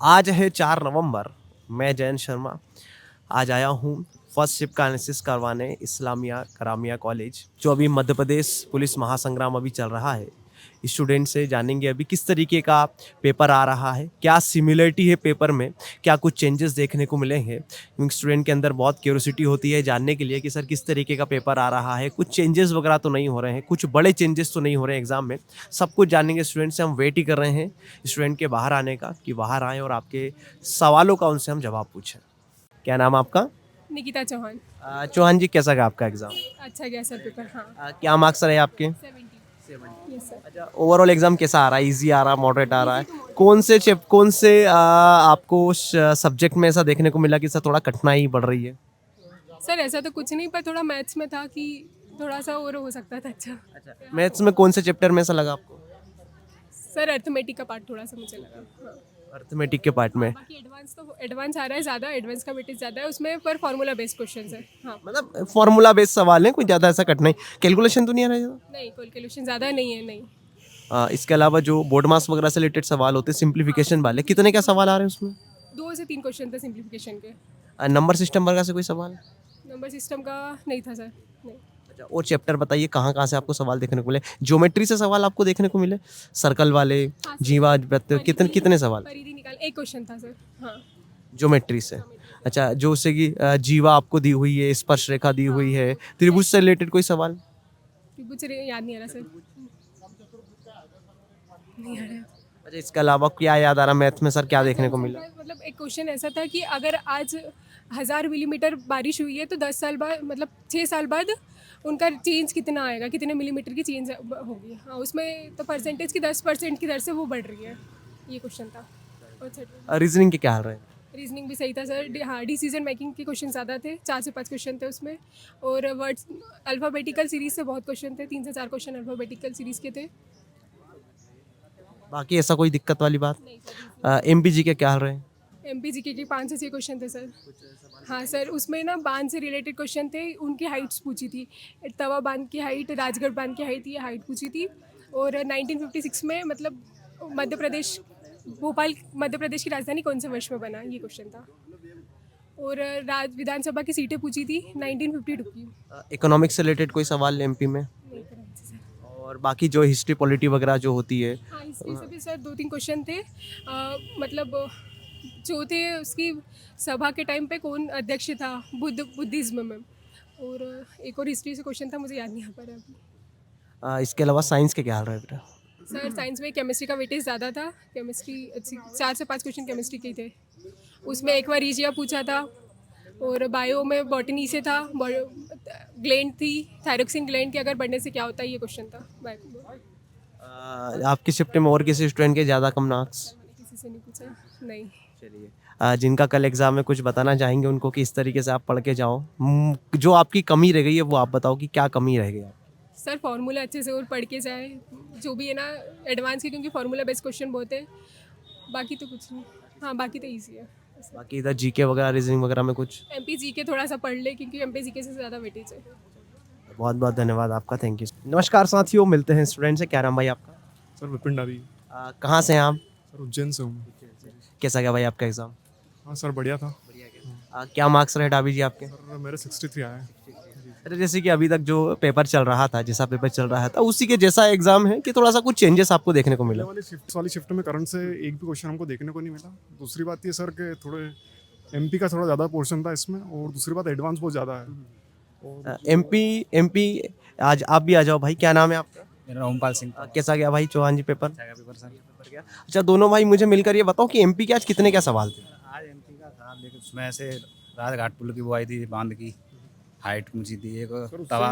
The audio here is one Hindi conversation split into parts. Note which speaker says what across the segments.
Speaker 1: आज है 4 नवंबर। मैं जयंत शर्मा आज आया हूँ फर्स्ट शिफ्ट का एनालिसिस करवाने इस्लामिया करामिया कॉलेज, जो अभी मध्य प्रदेश पुलिस महासंग्राम अभी चल रहा है। स्टूडेंट से जानेंगे अभी किस तरीके का पेपर आ रहा है, क्या सिमिलरिटी है पेपर में, क्या कुछ चेंजेस देखने को मिले हैं। क्योंकि स्टूडेंट के अंदर बहुत क्यूरियोसिटी होती है जानने के लिए कि सर किस तरीके का पेपर आ रहा है, कुछ चेंजेस वगैरह तो नहीं हो रहे हैं, कुछ बड़े चेंजेस तो नहीं हो रहे हैं एग्जाम में। सब कुछ जानेंगे स्टूडेंट से। हम वेट ही कर रहे हैं स्टूडेंट के बाहर आने का, कि बाहर आएँ और आपके सवालों का उनसे हम जवाब पूछें। क्या नाम है आपका?
Speaker 2: निकिता चौहान।
Speaker 1: चौहान जी, कैसा गया आपका एग्जाम?
Speaker 2: अच्छा गया सर पेपर। हाँ,
Speaker 1: क्या मार्क्स रहे आपके?
Speaker 2: 70। Yes sir.
Speaker 1: अच्छा, ओवरऑल एग्जाम कैसा आ रहा है? इजी आ रहा है, मॉडरेट आ रहा है?
Speaker 2: Easy to moderate.
Speaker 1: कौन से आपको सब्जेक्ट में ऐसा देखने को मिला कि सर थोड़ा कठिनाई बढ़ रही है?
Speaker 2: सर ऐसा तो कुछ नहीं, पर थोड़ा मैथ्स में था कि थोड़ा सा और हो सकता था। अच्छा
Speaker 1: अच्छा, मैथ्स में कौन से चैप्टर में ऐसा लगा आपको?
Speaker 2: सर, अर्थमेटिक का पार्ट थोड़ा सा मुझे लगा। हाँ।
Speaker 1: अर्थमेटिक के पार्ट में?
Speaker 2: बाकी एडवांस तो एडवांस आ रहा है ज़्यादा, एडवांस का वेटेज ज़्यादा है उसमें, पर फार्मूला बेस्ड क्वेश्चन है। हाँ।
Speaker 1: मतलब फॉर्मूला बेस्ड सवाल है, कोई ज़्यादा ऐसा कठिनाई कैलकुलेशन तो नहीं आ रहा है?
Speaker 2: नहीं, कैलकुलेशन ज़्यादा नहीं है, नहीं।
Speaker 1: इसके अलावा जो बोर्ड मास वगैरह से रिलेटेड सवाल होते हैं सिंप्लीफिकेशन वाले, कितने क्या सवाल आ रहे हैं उसमें?
Speaker 2: 2 से 3 क्वेश्चन थे सिंप्लीफिकेशन के।
Speaker 1: नंबर सिस्टम वगैरह से कोई सवाल?
Speaker 2: नंबर सिस्टम का नहीं था सर, नहीं।
Speaker 1: अच्छा, और चैप्टर बताइए कहाँ कहाँ से आपको सवाल देखने को मिले? ज्योमेट्री से सवाल आपको देखने को मिले? सर्कल वाले,
Speaker 2: हाँ सर।
Speaker 1: जीवा वृत्त,
Speaker 2: हाँ जी,
Speaker 1: कितने कितने सवाल
Speaker 2: परिधि निकाल एक क्वेश्चन था सर। हाँ।
Speaker 1: ज्योमेट्री से? अच्छा, जो उससे कि जीवा आपको दी हुई है, स्पर्श रेखा दी हुई है, त्रिभुज से रिलेटेड कोई सवाल?
Speaker 2: कुछ याद नहीं आ रहा सर, नहीं आ रहा है।
Speaker 1: अच्छा, इसके अलावा क्या याद आ रहा मैथ में सर, क्या देखने को मिला?
Speaker 2: मतलब एक क्वेश्चन ऐसा था कि अगर आज 1000 मिलीमीटर बारिश हुई है तो 10 साल बाद, मतलब 6 साल बाद उनका चेंज कितना आएगा, कितने मिलीमीटर की चेंज होगी। हाँ, उसमें तो परसेंटेज की 10% की दर से वो बढ़ रही है। ये क्वेश्चन था। और
Speaker 1: रीजनिंग के क्या हाल रहे?
Speaker 2: रीजनिंग भी सही था सर। हाँ, डिसीजन मेकिंग के क्वेश्चन ज़्यादा थे, 4 से 5 क्वेश्चन थे उसमें। और वर्ड्स अल्फ़ाबेटिकल सीरीज से बहुत क्वेश्चन थे, 3 से 4 क्वेश्चन अल्फ़ाबेटिकल सीरीज के थे।
Speaker 1: बाकी ऐसा कोई दिक्कत वाली बात?
Speaker 2: नहीं सर।
Speaker 1: एमपीजी के क्या हाल रहे?
Speaker 2: MPGK के 5 से 6 क्वेश्चन थे सर। हाँ सर, उसमें ना बांध से रिलेटेड क्वेश्चन थे, उनकी हाइट्स पूछी थी। तवा बांध की हाइट, राजगढ़ बांध की हाइट, ये हाइट पूछी थी। और 1956 में, मतलब मध्य प्रदेश, भोपाल मध्य प्रदेश की राजधानी कौन से वर्ष में बना, ये क्वेश्चन था। और विधानसभा की सीटें पूछी थी 1952 की।
Speaker 1: इकोनॉमिक्स से रिलेटेड कोई सवाल एमपी में?
Speaker 2: नहीं पता मुझे सर।
Speaker 1: और बाकी जो हिस्ट्री पॉलिटी वगैरह जो होती है?
Speaker 2: हाँ, हिस्ट्री से भी सर 2-3 क्वेश्चन थे। मतलब जो थे उसकी सभा के टाइम पे कौन अध्यक्ष था बुद्धिज्म में। और एक और हिस्ट्री से क्वेश्चन था, मुझे याद नहीं आ पा रहा अभी।
Speaker 1: इसके अलावा साइंस के क्या हाल रहे बेटा?
Speaker 2: सर साइंस में केमिस्ट्री का वेटेज ज़्यादा था। केमिस्ट्री अच्छी, 4 से 5 क्वेश्चन केमिस्ट्री के ही थे। उसमें एक बार रीजिया पूछा था। और बायो में बॉटनी से था, ग्लैंड थी, थायरोक्सिन ग्लैंड के अगर बढ़ने से क्या होता है, ये क्वेश्चन था।
Speaker 1: आपकी शिफ्ट में और किसी स्टूडेंट के ज़्यादा कम मार्क्स?
Speaker 2: मैंने किसी से नहीं पूछा, नहीं।
Speaker 1: चलिए, जिनका कल एग्जाम में कुछ बताना चाहेंगे उनको कि इस तरीके से आप पढ़ के जाओ। जो आपकी कमी रह गई है वो आप बताओ कि क्या कमी रह गई आप?
Speaker 2: सर फार्मूला अच्छे से और पढ़ के जाए, जो भी है ना एडवांस के, क्योंकि फार्मूला बेस्ड क्वेश्चन बहुत है। बाकी तो कुछ नहीं। हाँ, बाकी तो ईजी है।
Speaker 1: बाकी इधर जीके वगैरह रीजनिंग वगैरह में कुछ?
Speaker 2: MPGK थोड़ा सा पढ़ ले, क्योंकि MPGK से ज़्यादा वेटेज है।
Speaker 1: बहुत बहुत धन्यवाद आपका, थैंक यू। नमस्कार साथियों, मिलते हैं स्टूडेंट से। क्या नाम भाई आपका?
Speaker 3: सर विपिन डारी।
Speaker 1: कहाँ से हैं आप?
Speaker 3: सर उज्जैन से हूँ।
Speaker 1: कैसा गया भाई आपका एग्ज़ाम?
Speaker 3: हाँ सर, बढ़िया था।
Speaker 1: क्या मार्क्स रहे डाबी जी आपके?
Speaker 3: सर मेरे 63 आए हैं।
Speaker 1: अरे, जैसे कि अभी तक जो पेपर चल रहा था, जैसा पेपर चल रहा था उसी के जैसा एग्जाम है कि थोड़ा सा कुछ चेंजेस आपको देखने को
Speaker 3: पहले
Speaker 1: मिला?
Speaker 3: वाली शिफ्ट में करंट से एक भी क्वेश्चन हमको देखने को नहीं मिला। दूसरी बात ये सर कि थोड़े एमपी का थोड़ा ज़्यादा पोर्शन था इसमें, और दूसरी बात एडवांस बहुत ज़्यादा है। और
Speaker 1: एमपी आज आप भी आ जाओ भाई। क्या नाम है आपका?
Speaker 4: मेरा नाम ओमपाल सिंह।
Speaker 1: कैसा गया भाई चौहान जी पेपर?
Speaker 4: Paper sir.
Speaker 1: अच्छा, दोनों भाई मुझे मिलकर ये बताओ कि एमपी के आज कितने क्या सवाल थे?
Speaker 4: आज एमपी का था, लेकिन उसमें से राजघाट पुल की वो आई थी, बांध की हाइट पूछी थी, एक
Speaker 3: सर उससे
Speaker 4: तवा,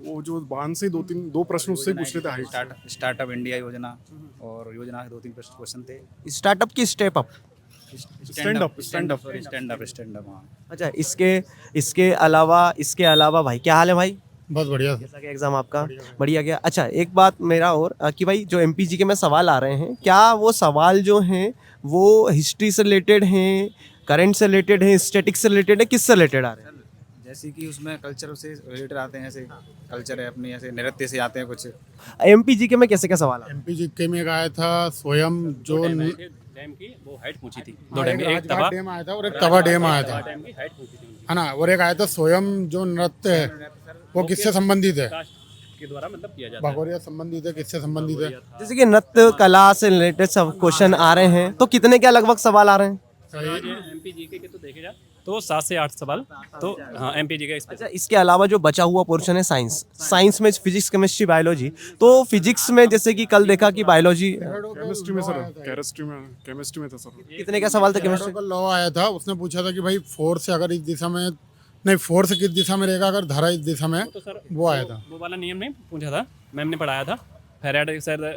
Speaker 3: वो जो बांध से दो प्रश्न उससे पूछते थे हाइट।
Speaker 4: स्टार्टअप इंडिया योजना, और योजना के 2-3 क्वेश्चन थे।
Speaker 1: स्टार्टअप की स्टेप अप?
Speaker 3: Stand up.
Speaker 4: हाँ।
Speaker 1: अच्छा, इसके अलावा भाई क्या हाल है भाई?
Speaker 5: बहुत बढ़िया।
Speaker 1: कैसा गया एग्जाम आपका? बढ़िया गया। अच्छा, एक बात मेरा और कि भाई जो एमपीजी के में सवाल आ रहे हैं, क्या वो सवाल जो हैं वो हिस्ट्री से रिलेटेड हैं, करंट से रिलेटेड हैं, स्टैटिक्स से रिलेटेड है, किससे रिलेटेड आ रहे हैं?
Speaker 4: जैसे कि उसमें कल्चर से रिलेटेड आते हैं, ऐसे कल्चर है अपनी, ऐसे नृत्य से आते हैं कुछ।
Speaker 1: एमपीजी के में कैसे क्या सवाल आ रहे हैं?
Speaker 5: एमपीजीके में एक आया था स्वयं जो डैम की वो हाइट पूछी थी, 2 डैम की, एक तवा
Speaker 6: राजघाट डैम आया था और एक तवा डैम आया था,
Speaker 5: डैम की हाइट पूछी थी उनकी,
Speaker 6: है ना, और एक आया था स्वयं जो नृत्य है वो किससे संबंधित है,
Speaker 5: कास्ट के द्वारा मतलब किया जाता है।
Speaker 6: भगोरिया संबंधित है, किससे संबंधित है?
Speaker 1: जैसे कि नृत्य कला से रिलेटेड सब क्वेश्चन आ रहे हैं, तो कितने क्या लगभग सवाल आ रहे हैं?
Speaker 5: एमपी जीके के तो देखे जाए तो 7 से 8 सवाल तो हाँ एमपी जीके इस पे।
Speaker 1: अच्छा, इसके अलावा जो बचा हुआ पोर्शन है साइंस में फिजिक्स केमिस्ट्री बायोलॉजी, तो फिजिक्स में जैसे कि कल देखा कि बायोलॉजी
Speaker 3: केमिस्ट्री में सर, केमिस्ट्री में था सर।
Speaker 1: कितने का सवाल था केमिस्ट्री?
Speaker 6: का लॉ आया था, उसने पूछा था कि भाई फोर्स से अगर इस दिशा में नहीं, फोर्स किस दिशा में रहेगा अगर धारा इस दिशा में,
Speaker 5: तो सर
Speaker 6: वो आया था।
Speaker 5: वो वाला नियम नहीं पूछा था, मैम ने पढ़ाया था फेराडे सर,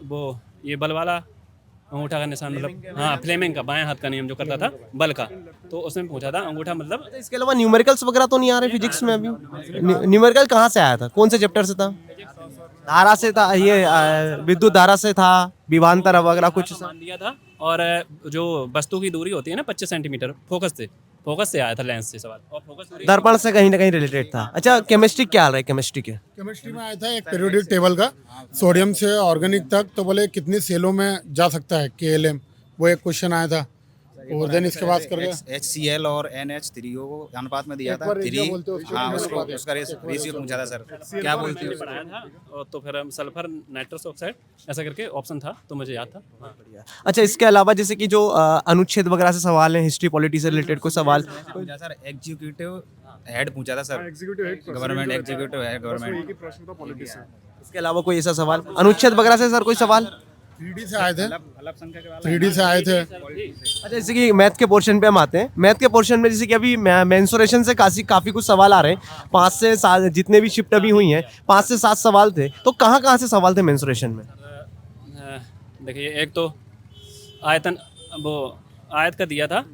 Speaker 5: वो ये बल वाला अंगूठा का निशान मतलब हाँ फ्लेमिंग का बाएं हाथ का नियम जो करता था बल का, तो उसमें पूछा था अंगूठा मतलब
Speaker 1: इसके अलावा न्यूमेरिकल्स वगैरह तो नहीं आ रहे फिजिक्स में अभी? न्यूमेरिकल कहाँ से आया था, कौन से चैप्टर से था? धारा से था, ये विद्युत धारा से था, विभवांतर वगैरह कुछ?
Speaker 5: मान दिया था, और जो वस्तु की दूरी होती है ना 25 सेंटीमीटर फोकस से आया था, लेंस से सवाल, और फोकस दूरी
Speaker 1: दर्पण से कहीं ना कहीं रिलेटेड था। अच्छा, केमिस्ट्री क्या हाल है केमिस्ट्री के?
Speaker 6: केमिस्ट्री में आया था एक पीरियोडिक टेबल का, सोडियम से ऑर्गेनिक तक, तो बोले कितनी सेलों में जा सकता है KLM, वो एक क्वेश्चन आया था। और देन इसके बाद कर गया
Speaker 4: HCl और NH3 को अनुपात में दिया
Speaker 6: एक
Speaker 4: था
Speaker 6: बार क्या
Speaker 4: 3,
Speaker 6: बोलते हो उसको?
Speaker 4: हाँ उसको उसका रेशियो पूछा था सर, क्या बोलते हैं
Speaker 5: पढ़ाया था, और तो फिर सल्फर नाइट्रस ऑक्साइड ऐसा करके ऑप्शन था, तो मुझे याद था।
Speaker 1: अच्छा, इसके अलावा जैसे कि जो अनुच्छेद वगैरह से सवाल है, हिस्ट्री पॉलिटी से रिलेटेड कोई सवाल?
Speaker 4: पूछा सर, एग्जीक्यूटिव हेड पूछा था sir,
Speaker 3: executive head
Speaker 4: government executive head
Speaker 3: एक
Speaker 4: गवर्नमेंट।
Speaker 3: ही प्रश्न था पॉलिटिक्स से।
Speaker 1: इसके अलावा कोई ऐसा सवाल अनुच्छेद वगैरह से सर कोई सवाल?
Speaker 6: 3D से आए थे,
Speaker 5: अलग संख्या के वाला
Speaker 6: 3D से आए थे।
Speaker 1: अच्छा, जैसे कि मैथ के पोर्शन पे हम आते हैं, मैथ के पोर्शन में जैसे कि अभी मेंसुरेशन से काफी कुछ सवाल आ रहे हैं, 5 से 7 जितने भी शिफ्ट अभी हुई हैं 5 से 7 सवाल थे, तो कहाँ से सवाल थे मेंसुरेशन में?
Speaker 5: देखिए, एक तो आयतन वो आयत का दिया था,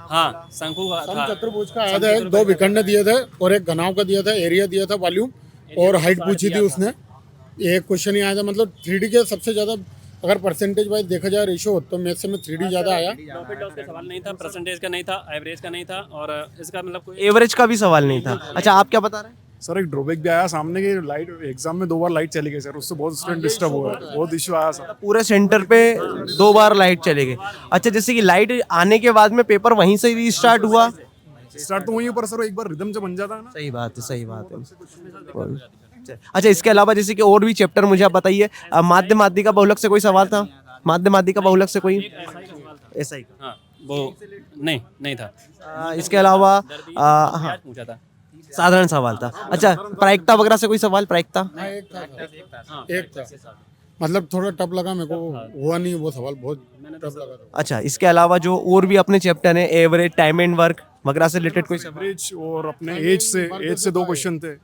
Speaker 5: हाँ शंकु का था,
Speaker 6: चतुर्भुज का आया था, एक 2 विकर्ण दिए थे और एक घनाव का दिया था, एरिया दिया था, वॉल्यूम और हाइट पूछी थी उसने। एक क्वेश्चन ही आया था, मतलब 3D के सबसे ज्यादा अगर परसेंटेज वाइज देखा जाए रेशो, तो मैथ से में 3D ज्यादा आया।
Speaker 5: प्रॉफिट लॉस का सवाल नहीं था, परसेंटेज का नहीं था, एवरेज का नहीं था, और इसका मतलब कोई
Speaker 1: एवरेज का भी सवाल नहीं था। अच्छा, आप क्या बता रहे हैं?
Speaker 3: सर एक ड्रॉबैक भी आया सामने की, लाइट एग्जाम में 2 बार लाइट चली गई सर, उससे बहुत स्टूडेंट डिस्टर्ब हुआ है, बहुत इशू आया सर।
Speaker 1: पूरे सेंटर पे 2 बार लाइट चले गई। अच्छा, जैसे कि लाइट आने के बाद में पेपर वहीं से रीस्टार्ट हुआ?
Speaker 3: स्टार्ट तो वहीं पर सर, एक बार रिदम जब बन जाता है ना।
Speaker 1: सही बात है, सही बात है। अच्छा, इसके अलावा जैसे कि और भी चैप्टर मुझे आप बताइए, माध्य माध्यिका बहुलक से कोई सवाल था? माध्य माध्यिका बहुलक से कोई ऐसा ही?
Speaker 5: हाँ वो नहीं था,
Speaker 1: इसके अलावा हाँ,
Speaker 5: पूछा था
Speaker 1: साधारण सवाल था। अच्छा, प्रायिकता वगैरह से कोई सवाल? प्रायिकता
Speaker 6: एक था, मतलब थोड़ा टफ लगा मेरे को, हुआ नहीं वो सवाल, बहुत टफ लगा था।
Speaker 1: अच्छा, इसके अलावा जो और भी अपने चैप्टर हैं, एवरेज, टाइम एंड वर्क वगैरह से रिलेटेड कोई सवाल?
Speaker 3: एवरेज और अपने एज से 2 क्वेश्चन थे,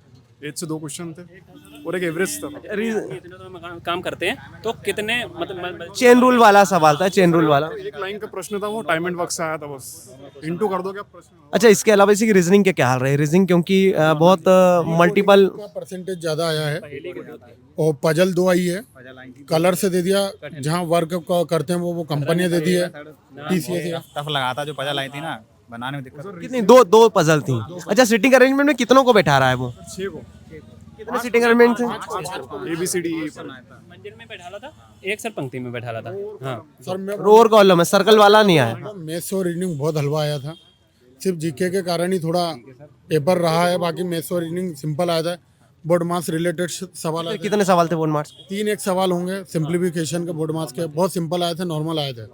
Speaker 3: और एक एवरेज था।
Speaker 5: इतने तो हम काम करते हैं, तो कितने मतलब
Speaker 1: चेन रूल वाला सवाल था, चेन रूल वाला।
Speaker 3: एक लाइन का प्रश्न था, वो टाइम एंड वर्क से आया था, बस इंटू कर दो क्या प्रश्न।
Speaker 1: अच्छा, इसके अलावा इसी की रीजनिंग के क्या हाल रहे? रीजनिंग क्योंकि बहुत मल्टीपल
Speaker 6: का परसेंटेज ज्यादा आया है, और पजल 2 आई है, कलर से दे दिया, जहाँ वर्क करते हैं वो कंपनियां दे दी है, TCS।
Speaker 4: टफ लगा था, जो पजल आई थी ना बनाने में दिक्कत।
Speaker 1: कितनी? दो पजल थी। अच्छा, सीटिंग अरेंजमेंट में कितनों को बैठा रहा है वो?
Speaker 3: 6 को
Speaker 1: कितने सीटिंग अरेंजमेंट थे?
Speaker 3: ABCD
Speaker 5: मंजिल में बैठा था, एक सर पंक्ति में बैठा था। हाँ
Speaker 6: सर मैं
Speaker 1: रो और कॉलम है, सर्कल वाला नहीं आया।
Speaker 6: मैथ्स और रीजनिंग बहुत हलवा आया था, सिर्फ जीके के कारण ही थोड़ा पेपर रहा है, बाकी मैथ्स और रीजनिंग सिंपल आया था। बोर्ड मार्क्स रिलेटेड सवाल आए थे,
Speaker 1: कितने सवाल थे बोर्ड मार्क्स?
Speaker 6: 3 एक सवाल होंगे सिंप्लीफिकेशन के, बोर्ड मार्क्स के बहुत सिंपल आए थे, नॉर्मल आए थे,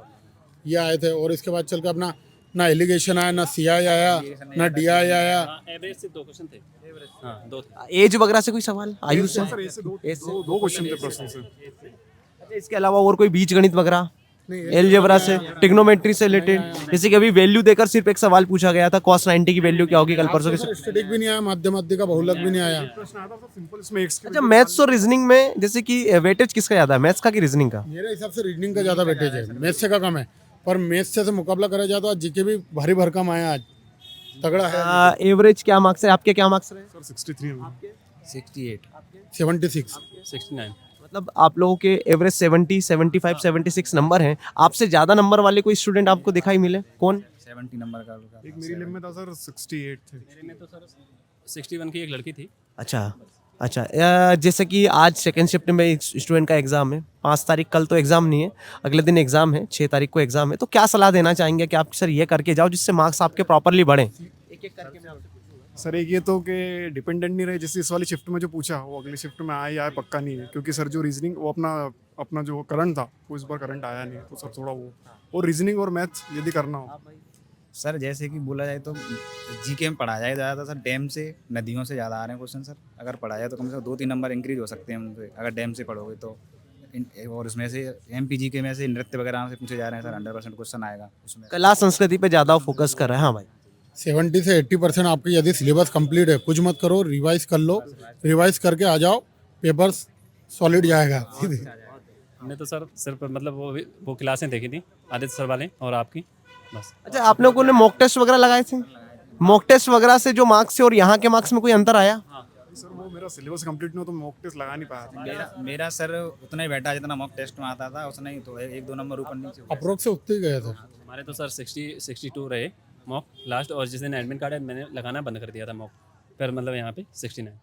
Speaker 6: ये आए थे। और इसके बाद चल के अपना ना एलिगेशन आया, ना CI आया, ना DI आया।
Speaker 5: एवरेज से 2 क्वेश्चन थे, हाँ 2 थे।
Speaker 1: एज वगैरह से कोई सवाल? आयु से?
Speaker 3: सर ऐसे 2 क्वेश्चन थे प्रश्न से।
Speaker 1: अच्छा, इसके अलावा और कोई बीज गणित वगैरह, एलजेब्रा से, ट्रिग्नोमेट्री से रिलेटेड? जैसे कि अभी वैल्यू देकर सिर्फ एक सवाल पूछा गया था, cos 90 की वैल्यू क्या होगी कल परसों के?
Speaker 6: स्टैटिक भी नहीं आया, माध्य माध्यिका बहुलक भी नहीं आया।
Speaker 3: प्रश्न आया था सिंपल, इसमें एक्स
Speaker 1: अच्छा, मैथ्स और रीजनिंग में जैसे कि वेटेज किसका ज्यादा है, मैथ्स का कि रीजनिंग का?
Speaker 6: मेरे हिसाब से रीजनिंग का ज्यादा वेटेज है, मैथ्स से का कम है, पर मैथ्स से मुकाबला करा जाए तो आज जीके भी भारी भरकम आया, आज तगड़ा है।
Speaker 1: एवरेज क्या मार्क्स है आपके? क्या मार्क्स रहे?
Speaker 3: सर 63 में
Speaker 4: 68
Speaker 6: 76।
Speaker 5: 69
Speaker 1: मतलब आप लोगों के एवरेज 70, 75, 76 नंबर हैं। आपसे ज्यादा नंबर वाले कोई स्टूडेंट आपको दिखाई मिले? कौन?
Speaker 4: 70 नंबर का
Speaker 3: एक मेरी लिम में था सर 68 थे।
Speaker 5: मेरे में तो सर 61 की एक लड़की थी।
Speaker 1: अच्छा, अच्छा जैसे कि आज सेकेंड शिफ्ट में एक स्टूडेंट का एग्ज़ाम है, 5 तारीख कल तो एग्ज़ाम नहीं है, अगले दिन एग्ज़ाम है, 6 तारीख को एग्ज़ाम है, तो क्या सलाह देना चाहेंगे कि आप सर ये करके जाओ जिससे मार्क्स आपके प्रॉपरली बढ़ें? एक एक करके मैं
Speaker 3: सर एक ये तो कि डिपेंडेंट नहीं रहे, जैसे इस वाली शिफ्ट में जो पूछा वो अगली शिफ्ट में आया या आया पक्का नहीं है, क्योंकि सर जो रीजनिंग वो अपना अपना जो करंट था वो इस बार करंट आया नहीं, तो सर थोड़ा वो और रीजनिंग और मैथ्स यदि करना हो
Speaker 4: सर जैसे कि बोला जाए तो जीके में पढ़ा जाए ज़्यादा सर, डैम से नदियों से ज़्यादा आ रहे हैं क्वेश्चन सर। अगर पढ़ा जाए तो कम से कम 2-3 नंबर इंक्रीज हो सकते हैं उनसे, अगर डैम से पढ़ोगे तो। और उसमें से एमपी जीके में से नृत्य वगैरह से पूछे जा रहे हैं सर, 100% क्वेश्चन आएगा उसमें।
Speaker 1: कला संस्कृति पे ज़्यादा फोकस कर रहे हैं। हाँ भाई
Speaker 6: 70 से 80% आपकी यदि सिलेबस कंप्लीट है, कुछ मत करो, रिवाइज कर लो, रिवाइज करके आ जाओ, पेपर्स सॉलिड जाएगा सीधे।
Speaker 5: हमने तो सर सिर्फ मतलब वो क्लासें देखी थी आदित्य सर वाले और आपकी, बस।
Speaker 1: अच्छा आप लोगों ने मॉक टेस्ट वगैरह लगाए थे? मॉक टेस्ट वगैरह से जो मार्क्स से और यहाँ के मार्क्स में कोई अंतर आया?
Speaker 3: सर वो मेरा सिलेबस कंप्लीट नहीं हो तो मॉक टेस्ट लगा नहीं पाया था।
Speaker 4: मेरा सर उतना ही बैठा जितना मॉक टेस्ट में आता था, उतना ही, तो 1-2 नंबर ऊपर नीचे हुआ।
Speaker 6: अप्रोक्स से उतने ही गए थे।
Speaker 5: हमारे तो सर 62 रहे मॉक लास्ट, और जिस दिन एडमिट कार्ड है मैंने लगाना बंद कर दिया था मॉक, फिर मतलब यहाँ पे 69।